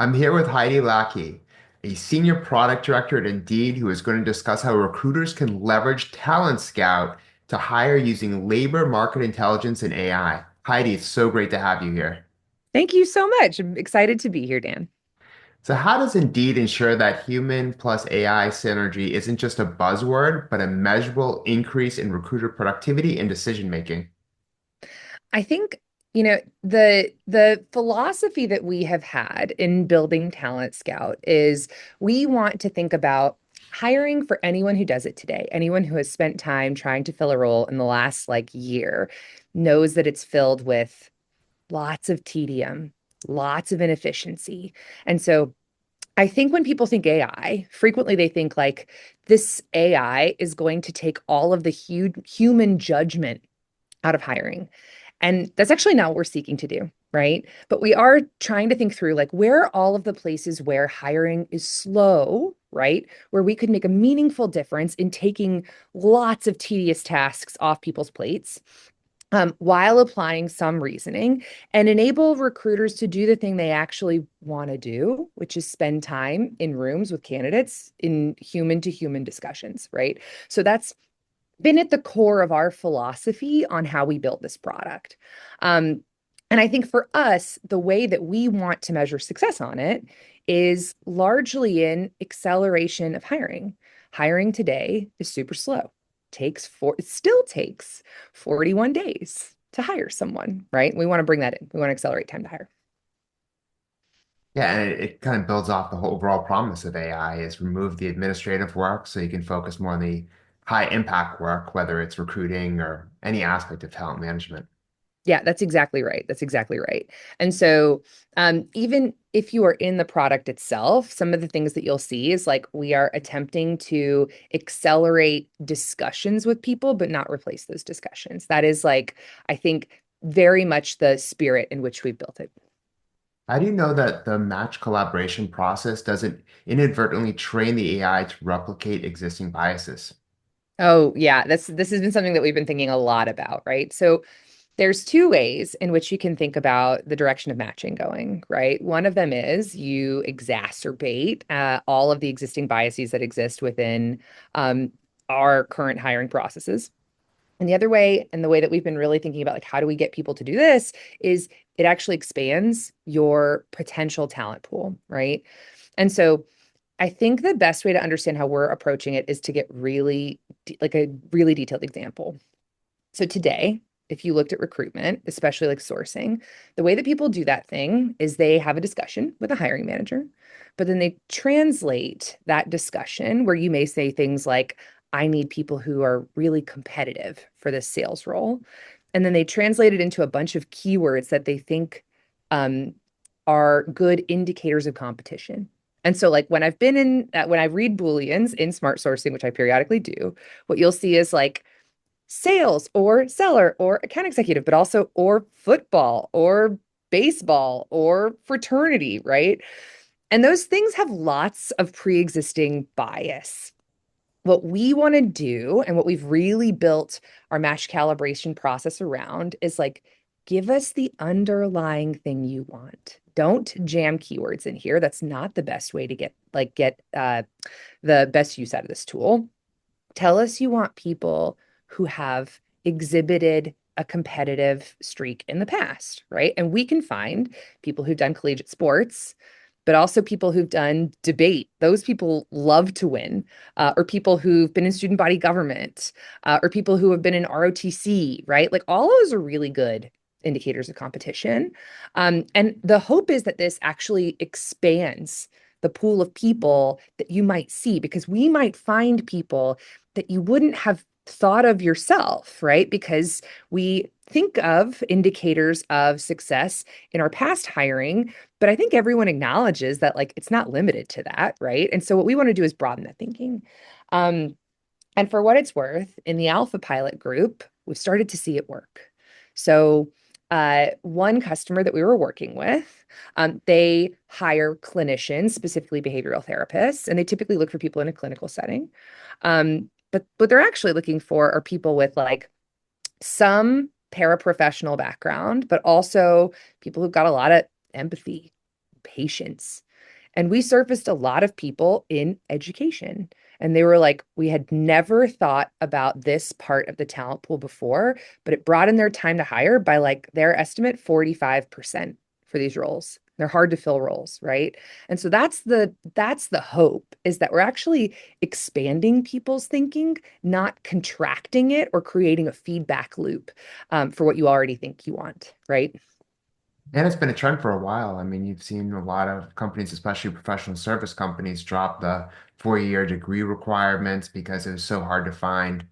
I'm here with Heidi Laki, a senior product director at Indeed, who is going to discuss how recruiters can leverage Talent Scout to hire using labor market intelligence and AI. Heidi, it's so great to have you here. Thank you so much. I'm excited to be here, Dan. So, how does Indeed ensure that human plus AI synergy isn't just a buzzword, but a measurable increase in recruiter productivity and decision making? I think, the philosophy that we have had in building Talent Scout is we want to think about hiring for anyone who does it today. Anyone who has spent time trying to fill a role in the last year knows that it's filled with lots of tedium, lots of inefficiency. And so I think when people think AI, frequently they think like this AI is going to take all of the human judgment out of hiring. And that's actually not what we're seeking to do, right? But we are trying to think through like where are all of the places where hiring is slow, right? Where we could make a meaningful difference in taking lots of tedious tasks off people's plates, while applying some reasoning and enable recruiters to do the thing they actually want to do, which is spend time in rooms with candidates in human to human discussions, right? So that's been at the core of our philosophy on how we built this product. Um, and I think for us, the way that we want to measure success on it is largely in acceleration of hiring. Hiring today is super slow. It still takes 41 days to hire someone, right? We want to bring that in. We want to accelerate time to hire. Yeah, and it kind of builds off the whole overall promise of AI is remove the administrative work so you can focus more on the high impact work, whether it's recruiting or any aspect of talent management. Yeah, that's exactly right. That's exactly right. And so, even if you are in the product itself, some of the things that you'll see is like we are attempting to accelerate discussions with people, but not replace those discussions. That is like, I think, very much the spirit in which we built it. How do you know that the match collaboration process doesn't inadvertently train the AI to replicate existing biases? Oh, yeah, this has been something that we've been thinking a lot about, right? So there's two ways in which you can think about the direction of matching going, right? One of them is you exacerbate all of the existing biases that exist within our current hiring processes. And the other way, and the way that we've been really thinking about like how do we get people to do this, is it actually expands your potential talent pool, right? And so I think the best way to understand how we're approaching it is to get like a really detailed example. So today, if you looked at recruitment, especially like sourcing, the way that people do that thing is they have a discussion with a hiring manager, but then they translate that discussion where you may say things like, I need people who are really competitive for this sales role. And then they translate it into a bunch of keywords that they think um, are good indicators of competition. And so, like when I read Booleans in smart sourcing, which I periodically do, what you'll see is like sales or seller or account executive, but also or football or baseball or fraternity, right? And those things have lots of pre-existing bias. What we want to do and what we've really built our match calibration process around is like, give us the underlying thing you want. Don't jam keywords in here. That's not the best way to get the best use out of this tool. Tell us you want people who have exhibited a competitive streak in the past, right? And we can find people who've done collegiate sports, but also people who've done debate. Those people love to win, or people who've been in student body government, or people who have been in ROTC, right? Like all of those are really good indicators of competition. And the hope is that this actually expands the pool of people that you might see because we might find people that you wouldn't have thought of yourself, right? Because we think of indicators of success in our past hiring, but I think everyone acknowledges that like it's not limited to that, right? And so what we want to do is broaden that thinking. Um, and for what it's worth, in the Alpha Pilot group, we've started to see it work. So, one customer that we were working with, they hire clinicians, specifically behavioral therapists, and they typically look for people in a clinical setting. But what they're actually looking for are people with like some paraprofessional background, but also people who've got a lot of empathy, patience. And we surfaced a lot of people in education. And they were like, we had never thought about this part of the talent pool before, but it brought in their time to hire by like their estimate 45% for these roles. They're hard to fill roles, right? And so that's the hope is that we're actually expanding people's thinking, not contracting it or creating a feedback loop for what you already think you want, right? And it's been a trend for a while. I mean, you've seen a lot of companies, especially professional service companies, drop the 4-year degree requirements because it was so hard to find,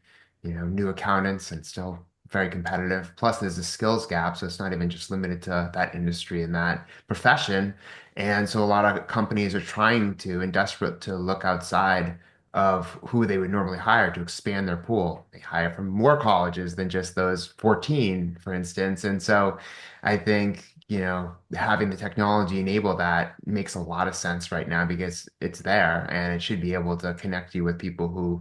new accountants and still very competitive. Plus, there's a skills gap, so it's not even just limited to that industry and that profession. And so a lot of companies are trying to and desperate to look outside of who they would normally hire to expand their pool. They hire from more colleges than just those 14, for instance. And so I think, having the technology enable that makes a lot of sense right now because it's there and it should be able to connect you with people who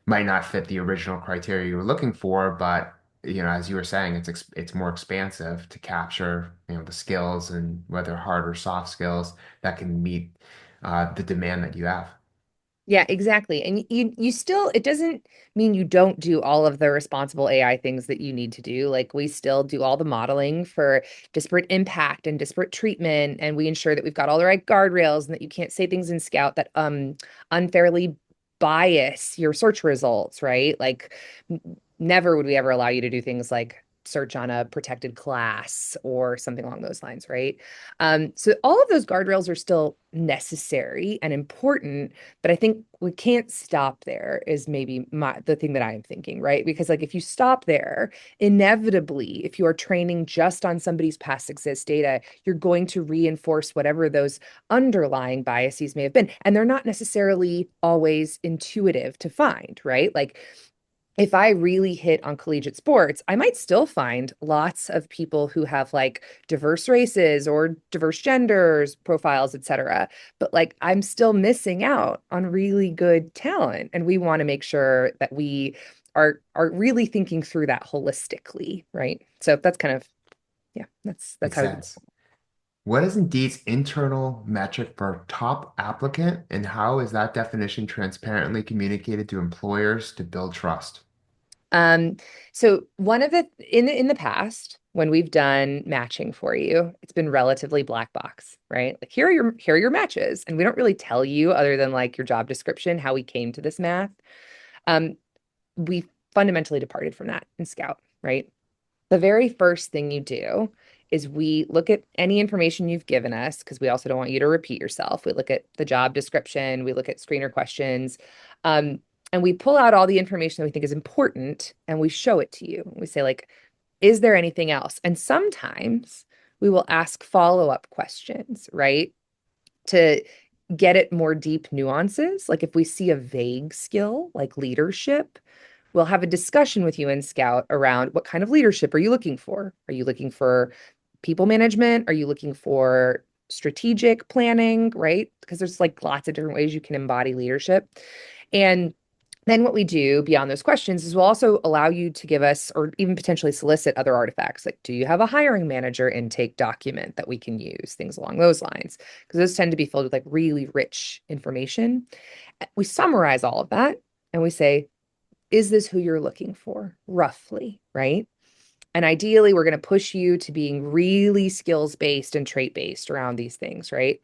might not fit the original criteria you were looking for, but as you were saying, it's more expansive to capture, the skills and whether hard or soft skills that can meet the demand that you have. Yeah, exactly. And you still, it doesn't mean you don't do all of the responsible AI things that you need to do. Like we still do all the modeling for disparate impact and disparate treatment, and we ensure that we've got all the right guardrails and that you can't say things in Scout that unfairly bias your search results, right? Like never would we ever allow you to do things like search on a protected class or something along those lines, right? So all of those guardrails are still necessary and important, but I think we can't stop there is maybe the thing that I'm thinking, right? Because like if you stop there, inevitably, if you are training just on somebody's past exist data, you're going to reinforce whatever those underlying biases may have been. And they're not necessarily always intuitive to find, right? Like if I really hit on collegiate sports, I might still find lots of people who have like diverse races or diverse genders, profiles, etc. But like I'm still missing out on really good talent. And we want to make sure that we are really thinking through that holistically, right? So that's kind of yeah, that's Makes how we sense. What is Indeed's internal metric for top applicant, and how is that definition transparently communicated to employers to build trust? Um, so one of the in the past, when we've done matching for you, it's been relatively black box, right? Like here are your matches, and we don't really tell you other than like your job description how we came to this math. Um, we fundamentally departed from that in Scout, right? The very first thing you do is we look at any information you've given us because we also don't want you to repeat yourself. We look at the job description, we look at screener questions, um, and we pull out all the information that we think is important and we show it to you. We say, like, is there anything else? And sometimes we will ask follow-up questions, right? To get at more deep nuances. Like if we see a vague skill like leadership, we'll have a discussion with you in Scout around what kind of leadership are you looking for? Are you looking for people management? Are you looking for strategic planning, right? Because there's like lots of different ways you can embody leadership. And then what we do beyond those questions is we'll also allow you to give us or even potentially solicit other artifacts. Like, do you have a hiring manager intake document that we can use? Things along those lines. Because those tend to be filled with like really rich information. We summarize all of that and we say, is this who you're looking for? Roughly, right? And ideally, we're going to push you to being really skills based and trait based around these things, right?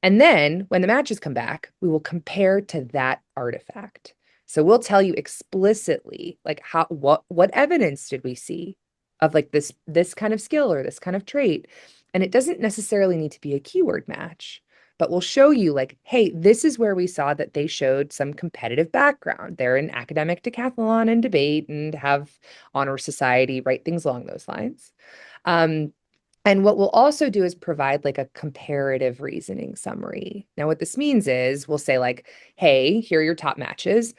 And then when the matches come back, we will compare to that artifact. So we'll tell you explicitly like how what evidence did we see of like this kind of skill or this kind of trait. And it doesn't necessarily need to be a keyword match, but we'll show you like, hey, this is where we saw that they showed some competitive background. They're in academic decathlon and debate and have honor society, right? Things along those lines. Um, and what we'll also do is provide like a comparative reasoning summary. Now, what this means is we'll say, like, hey, here are your top matches.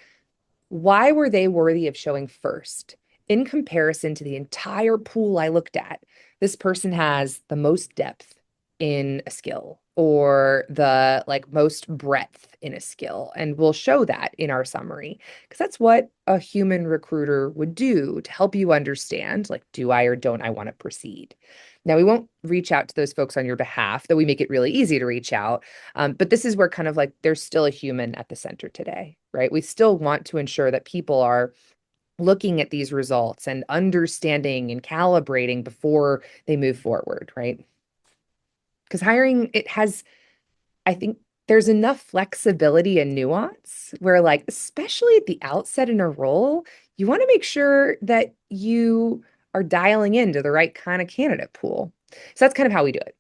Why were they worthy of showing first? In comparison to the entire pool I looked at, this person has the most depth. in a skill or the like most breadth in a skill. And we'll show that in our summary because that's what a human recruiter would do to help you understand, like, do I or don't I want to proceed? Now, we won't reach out to those folks on your behalf, though we make it really easy to reach out. But this is where kind of like there's still a human at the center today, right? We still want to ensure that people are looking at these results and understanding and calibrating before they move forward, right? Because hiring, it has, I think there's enough flexibility and nuance where, like, especially at the outset in a role, you want to make sure that you are dialing into the right kind of candidate pool. So that's kind of how we do it.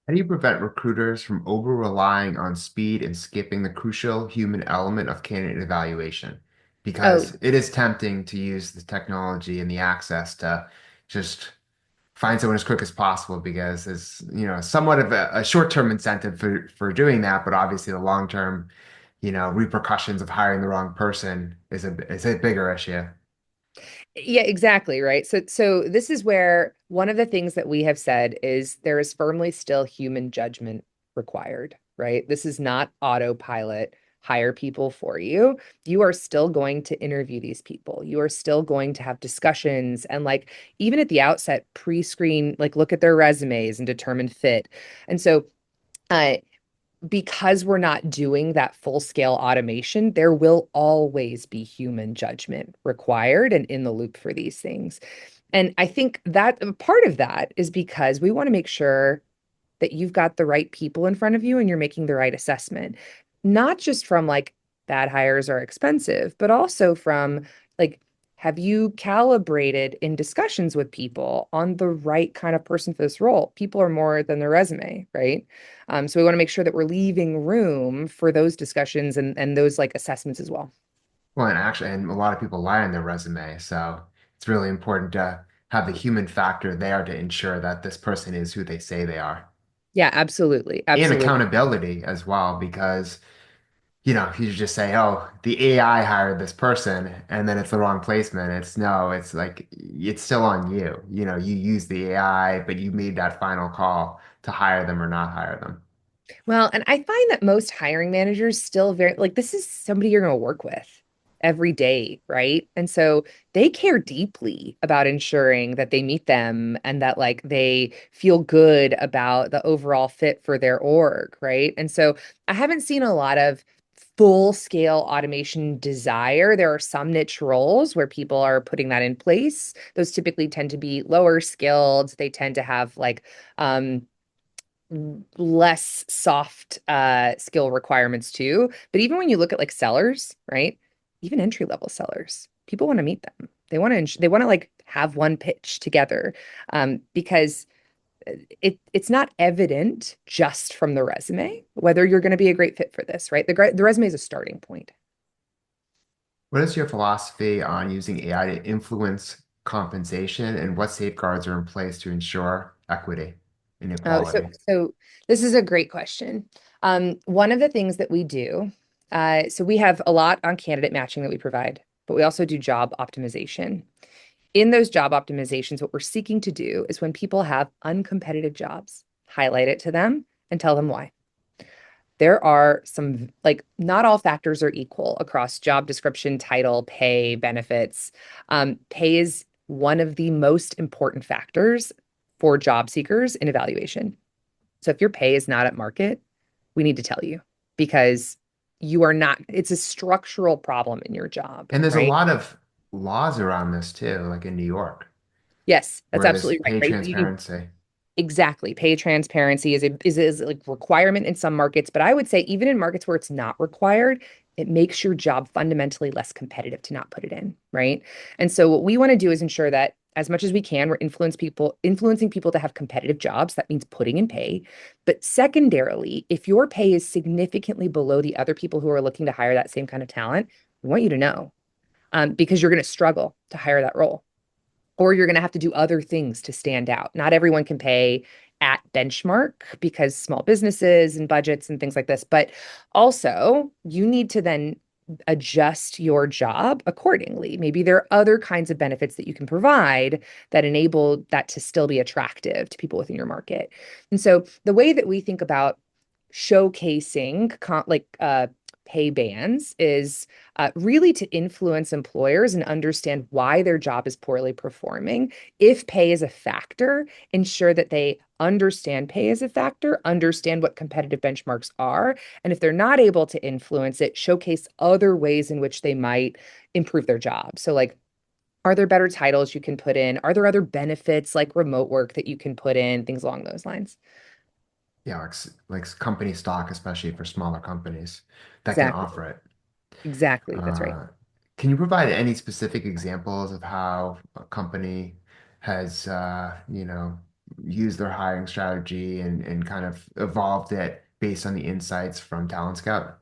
How do you prevent recruiters from over-relying on speed and skipping the crucial human element of candidate evaluation? Oh, Because it is tempting to use the technology and the access to just find someone as quick as possible because it's, somewhat of a short-term incentive for doing that, but obviously the long-term, repercussions of hiring the wrong person is a bigger issue. yeah, exactly, right. So this is where one of the things that we have said is there is firmly still human judgment required, right? This is not autopilot, hire people for you. You are still going to interview these people. You are still going to have discussions and, like, even at the outset, pre-screen, like, look at their resumes and determine fit. And so uh because we're not doing that full scale automation, there will always be human judgment required and in the loop for these things. And I think that part of that is because we want to make sure that you've got the right people in front of you and you're making the right assessment, not just from like bad hires are expensive, but also from like, have you calibrated in discussions with people on the right kind of person for this role? People are more than their resume, right? So we want to make sure that we're leaving room for those discussions and those like assessments as well. Well, and a lot of people lie on their resume, so it's really important to have the human factor there to ensure that this person is who they say they are. Yeah, absolutely. And Absolutely. accountability as well, because if you just say, "Oh, the AI hired this person," and then it's the wrong placement, it's like it's still on you. You use the AI, but you made that final call to hire them or not hire them. Well, and I find that most hiring managers still very like this is somebody you're going to work with every day, right? And so they care deeply about ensuring that they meet them and that like they feel good about the overall fit for their org, right? And so I haven't seen a lot of full scale automation desire. There are some niche roles where people are putting that in place. Those typically tend to be lower skilled. They tend to have like less soft skill requirements too. But even when you look at like sellers, right? Even entry level sellers, people want to meet them. They want to like have one pitch together because it's not evident just from the resume whether you're going to be a great fit for this, right? The resume is a starting point. What is your philosophy on using AI to influence compensation, and what safeguards are in place to ensure equity and Oh, so equality? so this is a great question. One of the things that we do, so we have a lot on candidate matching that we provide, but we also do job optimization. In those job optimizations, what we're seeking to do is when people have uncompetitive jobs, highlight it to them and tell them why. There are some, like, not all factors are equal across job description, title, pay, benefits. Pay is one of the most important factors for job seekers in evaluation. So if your pay is not at market, we need to tell you because you are not, it's a structural problem in your job, And there's a right? lot of laws around this too, like in New York, Yes, that's where there's absolutely right, pay right? You need transparency. exactly. Pay transparency is like requirement in some markets, but I would say even in markets where it's not required, it makes your job fundamentally less competitive to not put it in, right? And so what we want to do is ensure that as much as we can, we're influencing people to have competitive jobs. That means putting in pay. But secondarily, if your pay is significantly below the other people who are looking to hire that same kind of talent, we want you to know, because you're going to struggle to hire that role or you're going to have to do other things to stand out. Not everyone can pay at benchmark because small businesses and budgets and things like this. But also, you need to then adjust your job accordingly. Maybe there are other kinds of benefits that you can provide that enable that to still be attractive to people within your market. And so the way that we think about showcasing pay bands is really to influence employers and understand why their job is poorly performing. If pay is a factor, ensure that they understand pay as a factor, understand what competitive benchmarks are, and if they're not able to influence it, showcase other ways in which they might improve their job. So, like, are there better titles you can put in? Are there other benefits like remote work that you can put in? Things along those lines. Yeah, like company stock, especially for smaller companies that can Exactly. offer it. Exactly. That's right. Uh, can you provide any specific examples of how a company has, used their hiring strategy and kind of evolved it based on the insights from Talent Scout?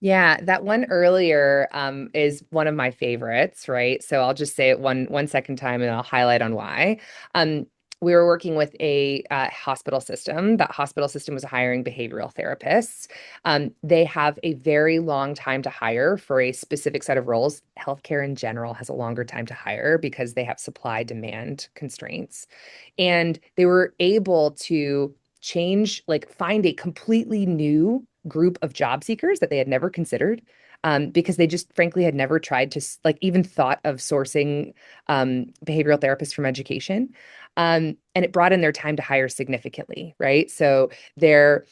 Yeah, that one earlier is one of my favorites, right? So I'll just say it one second time and I'll highlight on why. Um, we were working with a hospital system. That hospital system was hiring behavioral therapists. They have a very long time to hire for a specific set of roles. Healthcare in general has a longer time to hire because they have supply demand constraints. And they were able to find a completely new group of job seekers that they had never considered because they just frankly had never tried to even thought of sourcing behavioral therapists from education. And it brought in their time to hire significantly, right? So they're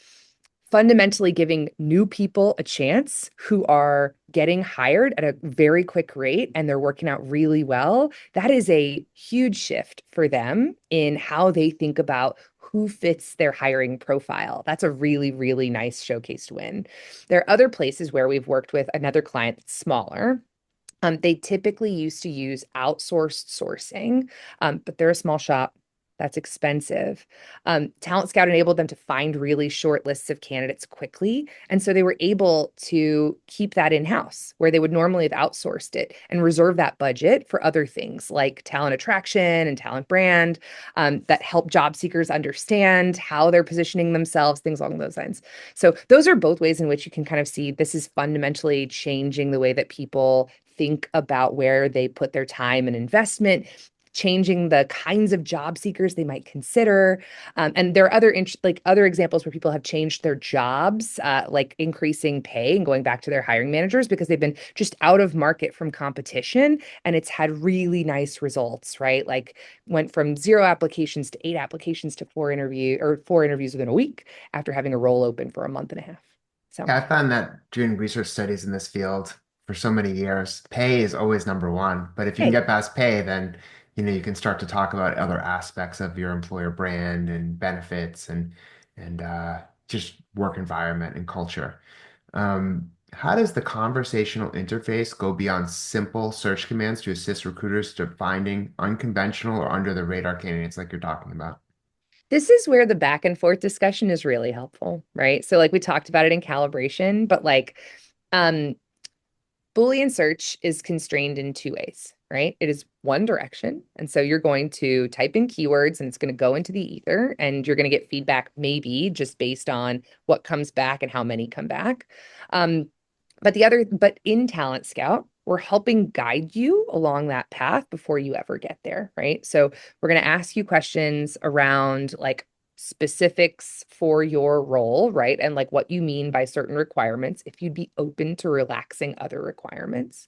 fundamentally giving new people a chance who are getting hired at a very quick rate and they're working out really well. That is a huge shift for them in how they think about who fits their hiring profile. That's a really, really nice showcase to win. There are other places where we've worked with another client that's smaller. They typically used to use outsourced sourcing, but they're a small shop. That's expensive. Talent Scout enabled them to find really short lists of candidates quickly. And so they were able to keep that in-house where they would normally have outsourced it and reserve that budget for other things like talent attraction and talent brand that help job seekers understand how they're positioning themselves, things along those lines. So those are both ways in which you can kind of see this is fundamentally changing the way that people think about where they put their time and investment, changing the kinds of job seekers they might consider. And there are other examples where people have changed their jobs, like increasing pay and going back to their hiring managers because they've been just out of market from competition, and it's had really nice results, right? Like went from 0 applications to 8 applications to four interviews within a week after having a role open for a month and a half. So, Yeah, I found that doing research studies in this field for so many years, pay is always number one. But if you can hey, get past pay, then you can start to talk about other aspects of your employer brand and benefits and just work environment and culture. How does the conversational interface go beyond simple search commands to assist recruiters to finding unconventional or under the radar candidates like you're talking about? this is where the back and forth discussion is really helpful, right? So like we talked about it in calibration, but um Boolean search is constrained in two ways, right? It is one direction. And so you're going to type in keywords and it's going to go into the ether and you're going to get feedback maybe just based on what comes back and how many come back. Um, but in Talent Scout, we're helping guide you along that path before you ever get there, right? So we're going to ask you questions around like specifics for your role, right? And like what you mean by certain requirements, if you'd be open to relaxing other requirements.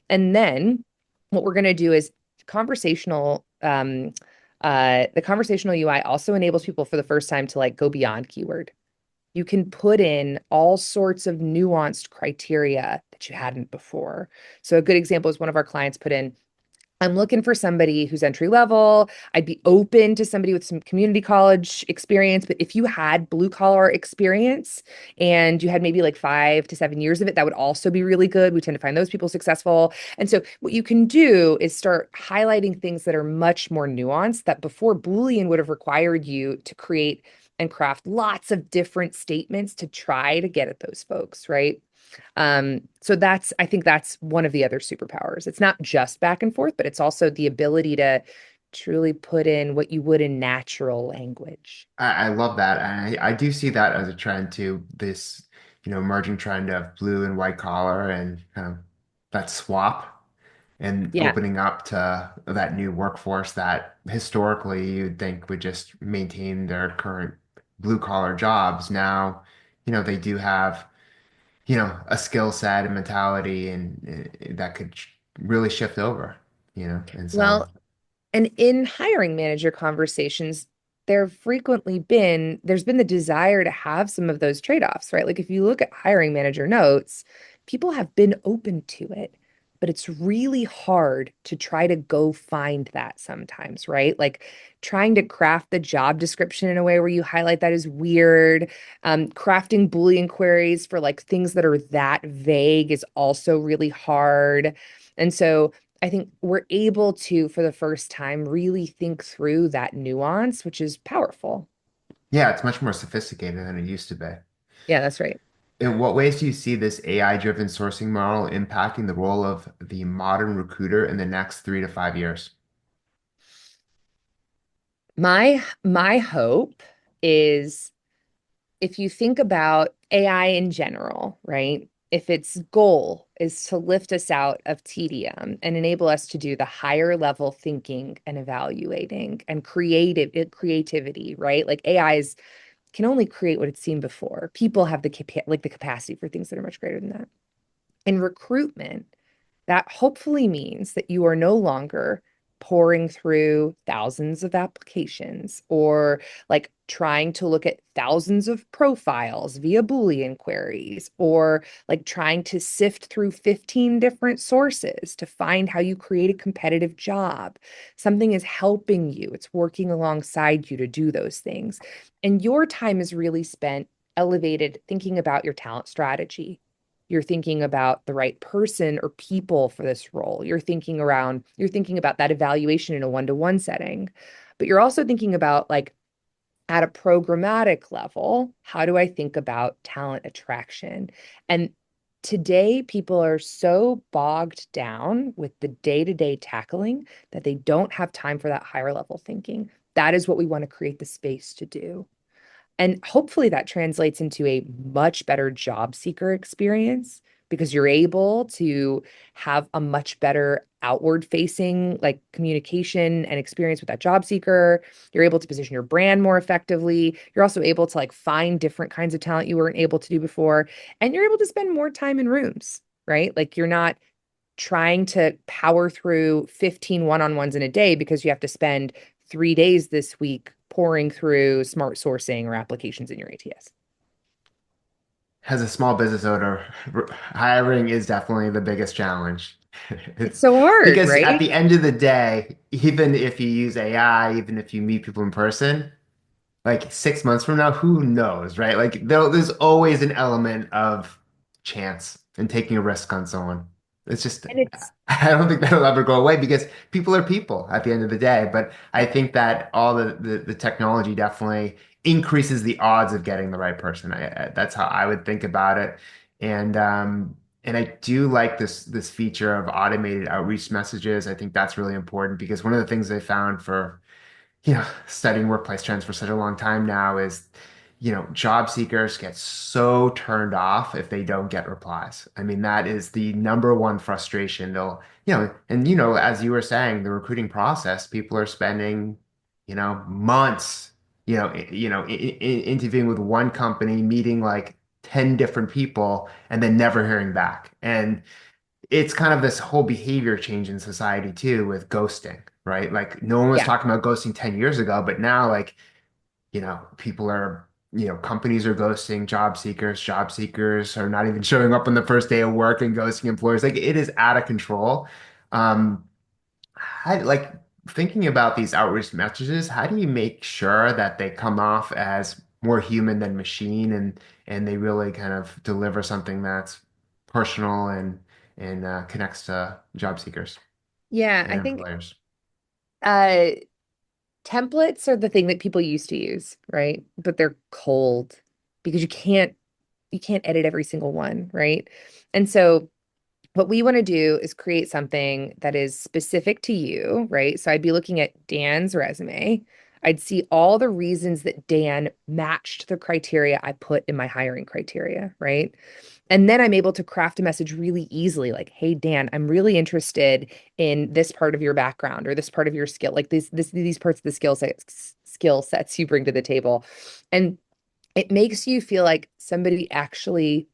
And then what we're going to do is conversational the conversational UI also enables people for the first time to like go beyond keyword. You can put in all sorts of nuanced criteria that you hadn't before. So a good example is one of our clients put in, I'm looking for somebody who's entry level. I'd be open to somebody with some community college experience, but if you had blue collar experience and you had maybe like 5 to 7 years of it, that would also be really good. We tend to find those people successful. And so what you can do is start highlighting things that are much more nuanced that before Boolean would have required you to create and craft lots of different statements to try to get at those folks, right? So I think that's one of the other superpowers. It's not just back and forth, but it's also the ability to truly put in what you would in natural language. I love that. And I do see that as a trend too. emerging trend of blue and white collar and kind of that swap and Yeah. opening up to that new workforce that historically you'd think would just maintain their current blue collar jobs. Now, they do have, a skill set and mentality and that could really shift over, and so. Well, and in hiring manager conversations, there's been the desire to have some of those trade-offs, right? Like if you look at hiring manager notes, people have been open to it, but it's really hard to try to go find that sometimes, right? Like trying to craft the job description in a way where you highlight that is weird. Crafting Boolean queries for like things that are that vague is also really hard. And so I think we're able to, for the first time, really think through that nuance, which is powerful. Yeah, it's much more sophisticated than it used to be. Yeah, that's right. In what ways do you see this AI-driven sourcing model impacting the role of the modern recruiter in the next 3 to 5 years? My hope is if you think about AI in general, right? If its goal is to lift us out of tedium and enable us to do the higher level thinking and evaluating and creativity, right? Like AIs can only create what it's seen before. People have the capacity for things that are much greater than that. In recruitment, that hopefully means that you are no longer pouring through thousands of applications or like trying to look at thousands of profiles via Boolean queries or like trying to sift through 15 different sources to find how you create a competitive job. Something is helping you, it's working alongside you to do those things. And your time is really spent elevated thinking about your talent strategy. You're thinking about the right person or people for this role. You're thinking about that evaluation in a one-to-one setting. But you're also thinking about like at a programmatic level, how do I think about talent attraction? And today, people are so bogged down with the day-to-day tackling that they don't have time for that higher level thinking. That is what we want to create the space to do. And hopefully that translates into a much better job seeker experience because you're able to have a much better outward facing like communication and experience with that job seeker. You're able to position your brand more effectively. You're also able to like find different kinds of talent you weren't able to do before. And you're able to spend more time in rooms, right? Like you're not trying to power through 15 one-on-ones in a day because you have to spend 3 days this week pouring through smart sourcing or applications in your ATS. As a small business owner, hiring is definitely the biggest challenge. It's It's so hard, because at right? the end of the day, even if you use AI, even if you meet people in person, like 6 months from now, who knows, right? Like there's always an element of chance and taking a risk on someone. It's just, And it's I don't think that'll ever go away because people are people at the end of the day. But I think that all the technology definitely increases the odds of getting the right person. That's how I would think about it. And I do like this feature of automated outreach messages. I think that's really important because one of the things I found for studying workplace trends for such a long time now is, job seekers get so turned off if they don't get replies. I mean, that is the number one frustration. And as you were saying, the recruiting process, people are spending, months, interviewing with one company, meeting like 10 different people, and then never hearing back. And it's kind of this whole behavior change in society too with ghosting, right? Like no one was yeah. talking about ghosting 10 years ago, but now like, people are, companies are ghosting job seekers are not even showing up on the first day of work and ghosting employers. Like it is out of control. Um, like thinking about these outreach messages, how do you make sure that they come off as more human than machine and they really kind of deliver something that's personal and connects to job seekers Yeah, and I think employers? uh templates are the thing that people used to use, right? But they're cold because you can't edit every single one, right? And so what we want to do is create something that is specific to you, right? So I'd be looking at Dan's resume. I'd see all the reasons that Dan matched the criteria I put in my hiring criteria, right? And then I'm able to craft a message really easily, like, hey, Dan, I'm really interested in this part of your background or this part of your skill, like these parts of the skill sets you bring to the table. And it makes you feel like somebody actually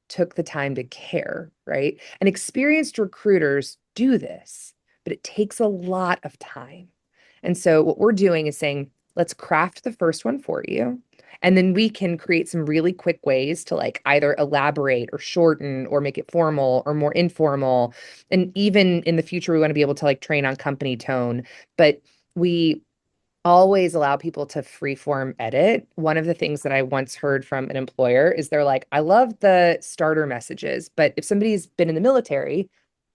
took the time to care, right? And experienced recruiters do this, but it takes a lot of time. And so what we're doing is saying, let's craft the first one for you. And then we can create some really quick ways to like either elaborate or shorten or make it formal or more informal. And even in the future, we want to be able to like train on company tone. But we always allow people to freeform edit. One of the things that I once heard from an employer is they're like, I love the starter messages, but if somebody's been in the military,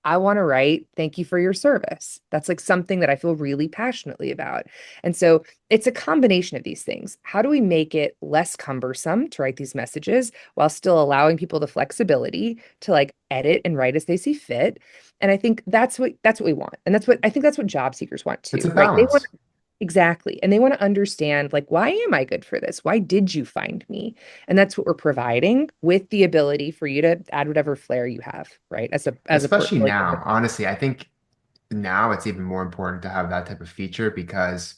I want to write, thank you for your service. That's like something that I feel really passionately about. And so it's a combination of these things. How do we make it less cumbersome to write these messages while still allowing people the flexibility to like edit and write as they see fit? And I think that's what we want. And that's what job seekers want It's a too, right? They want balance. exactly. And they want to understand, like, why am I good for this? Why did you find me? And that's what we're providing with the ability for you to add whatever flair you have, right? As a Especially portfolio. now. Honestly, I think now it's even more important to have that type of feature because,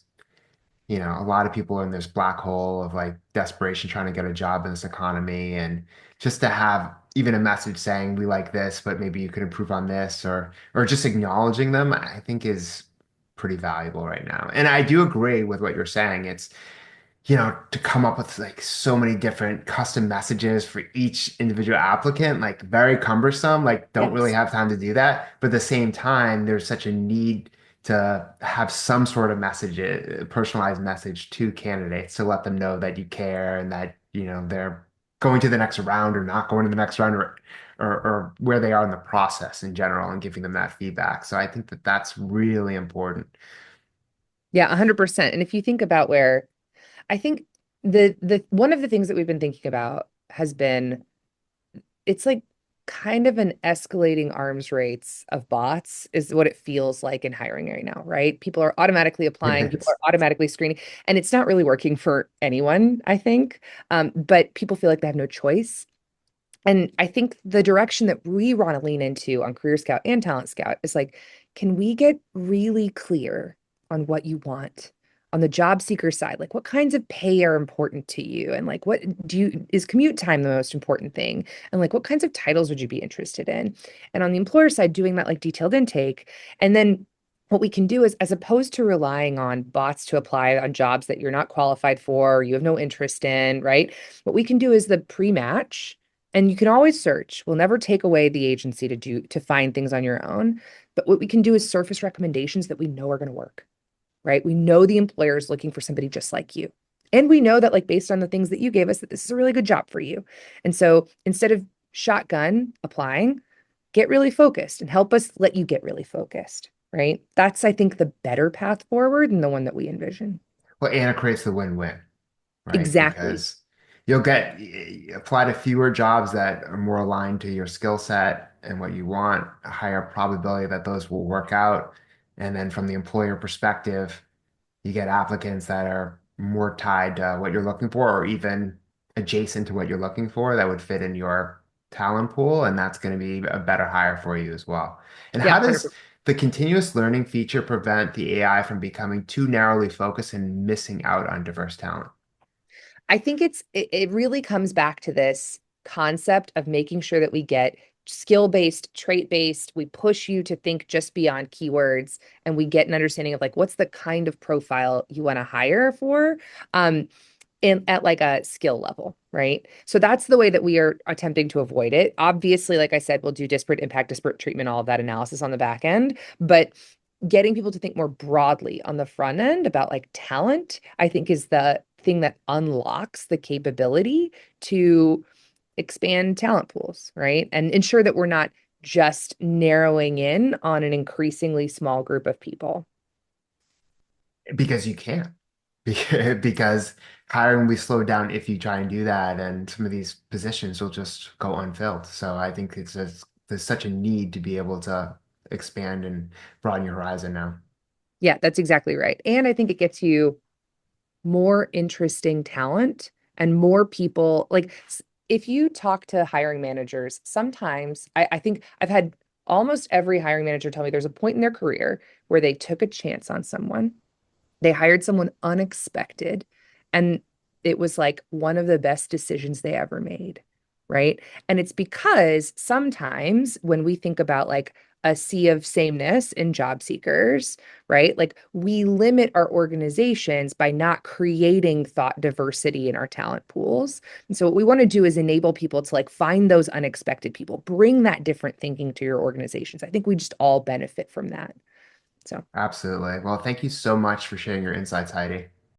a lot of people are in this black hole of like desperation trying to get a job in this economy. And just to have even a message saying we like this, but maybe you could improve on this or just acknowledging them, I think is pretty valuable right now. And I do agree with what you're saying. It's to come up with like so many different custom messages for each individual applicant, like very cumbersome, like don't really Yes. have time to do that. But at the same time, there's such a need to have some sort of message, personalized message to candidates to let them know that you care and that, they're going to the next round or not going to the next round or where they are in the process in general and giving them that feedback. So I think that that's really important. Yeah, 100%. And if you think about where I think the one of the things that we've been thinking about has been it's like kind of an escalating arms rates of bots is what it feels like in hiring right now, right? People are automatically It applying, people is. are automatically screening, and it's not really working for anyone, I think. But people feel like they have no choice. And I think the direction that we want to lean into on Career Scout and Talent Scout is like, can we get really clear on what you want on the job seeker side? Like, what kinds of pay are important to you? And like, is commute time the most important thing? And like, what kinds of titles would you be interested in? And on the employer side, doing that like detailed intake. And then what we can do is, as opposed to relying on bots to apply on jobs that you're not qualified for, or you have no interest in, right? What we can do is the pre-match and you can always search. We'll never take away the agency to find things on your own. But what we can do is surface recommendations that we know are going to work, right? We know the employer is looking for somebody just like you. And we know that like based on the things that you gave us that this is a really good job for you. And so instead of shotgun applying, get really focused and help us let you get really focused, right? That's I think the better path forward and the one that we envision. Well, and it creates the win-win, right? Exactly. Because you'll apply to fewer jobs that are more aligned to your skill set and what you want, a higher probability that those will work out. And then from the employer perspective, you get applicants that are more tied to what you're looking for or even adjacent to what you're looking for that would fit in your talent pool. And that's going to be a better hire for you as well. And Yeah, how does 100%. the continuous learning feature prevent the AI from becoming too narrowly focused and missing out on diverse talent? I think it really comes back to this concept of making sure that we get skill-based, trait-based. We push you to think just beyond keywords and we get an understanding of like what's the kind of profile you want to hire for in at like a skill level, right? So that's the way that we are attempting to avoid it. Obviously, like I said, we'll do disparate impact, disparate treatment, all of that analysis on the back end, but getting people to think more broadly on the front end about like talent, I think is the thing that unlocks the capability to expand talent pools, right? And ensure that we're not just narrowing in on an increasingly small group of people. Because you can't. Because hiring will be slowed down if you try and do that, and some of these positions will just go unfilled. So I think there's such a need to be able to expand and broaden your horizon now. Yeah, that's exactly right. And I think it gets you more interesting talent and more people. Like if you talk to hiring managers, sometimes I think I've had almost every hiring manager tell me there's a point in their career where they took a chance on someone. They hired someone unexpected, and it was like one of the best decisions they ever made, right? And it's because sometimes when we think about like a sea of sameness in job seekers, right? Like we limit our organizations by not creating thought diversity in our talent pools. And so what we want to do is enable people to like find those unexpected people, bring that different thinking to your organizations. I think we just all benefit from that. So Absolutely. Well, thank you so much for sharing your insights, Heidi.